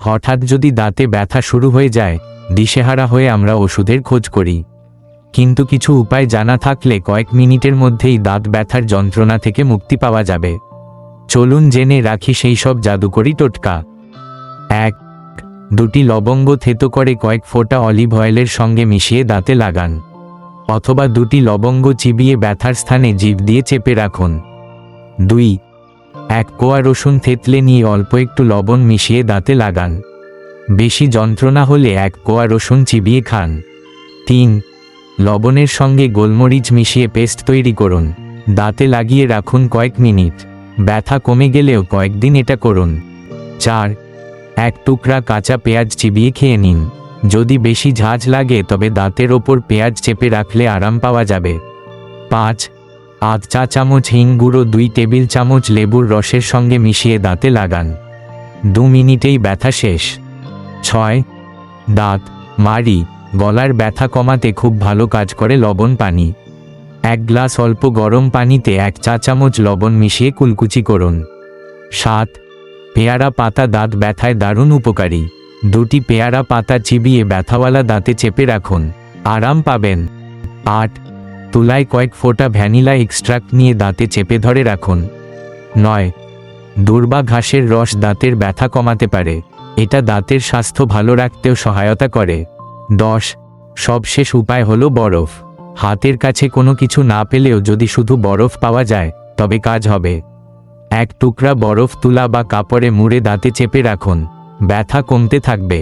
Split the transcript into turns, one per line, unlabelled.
হঠাৎ যদি দাঁতে ব্যথা শুরু হয়ে যায়, দিশেহারা হয়ে আমরা ওষুধের খোঁজ করি, কিন্তু কিছু উপায় জানা থাকলে কয়েক মিনিটের মধ্যেই দাঁত ব্যথার যন্ত্রণা থেকে মুক্তি পাওয়া যাবে। চলুন জেনে রাখি সেই সব জাদুকরি টোটকা। 1. 2টি লবঙ্গ থেতো করে কয়েক ফোঁটা অলিভ অয়েলের সঙ্গে মিশিয়ে দাঁতে লাগান, অথবা 2টি লবঙ্গ চিবিয়ে ব্যথার স্থানে জিভ দিয়ে চেপে রাখুন। 2. 1 কোয়া রসুন থেতলে নিয়ে অল্প একটু লবণ মিশিয়ে দাঁতে লাগান, বেশি যন্ত্রণা হলে 1 কোয়া রসুন চিবিয়ে খান। 3. লবণের সঙ্গে গোলমরিচ মিশিয়ে পেস্ট তৈরি করুন, দাঁতে লাগিয়ে রাখুন কয়েক মিনিট, ব্যথা কমে গেলেও কয়েকদিন এটা করুন। 4. 1 টুকরা কাঁচা পেঁয়াজ চিবিয়ে খেয়ে নিন, যদি বেশি ঝাঁঝ লাগে তবে দাঁতের ওপর পেঁয়াজ চেপে রাখলে আরাম পাওয়া যাবে। 5. আধ চা চামচ হিং গুঁড়ো 2 টেবিল চামচ লেবুর রসের সঙ্গে মিশিয়ে দাঁতে লাগান, 2 মিনিটেই ব্যথা শেষ। 6. দাঁত, মাড়ি, গলার ব্যথা কমাতে খুব ভালো কাজ করে লবণ পানি। 1 গ্লাস অল্প গরম পানিতে 1 চা চামচ লবণ মিশিয়ে কুলকুচি করুন। 7. পেয়ারা পাতা দাঁত ব্যথায় দারুণ উপকারী, 2টি পেয়ারা পাতা চিবিয়ে ব্যথাওয়ালা দাঁতে চেপে রাখুন, আরাম পাবেন। 8. তুলায় কয়েক ফোঁটা ভ্যানিলা এক্সট্রাক্ট নিয়ে দাঁতে চেপে ধরে রাখুন। 9. দূর্বা ঘাসের রস দাঁতের ব্যথা কমাতে পারে, এটা দাঁতের স্বাস্থ্য ভালো রাখতেও সহায়তা করে। 10. সবশেষ উপায় হলো বরফ, হাতের কাছে কোনো কিছু না পেলেও যদি শুধু বরফ পাওয়া যায় তবে কাজ হবে। 1 টুকরা বরফ তুলা বা কাপড়ে মুড়ে দাঁতে চেপে রাখুন, ব্যথা কমতে থাকবে।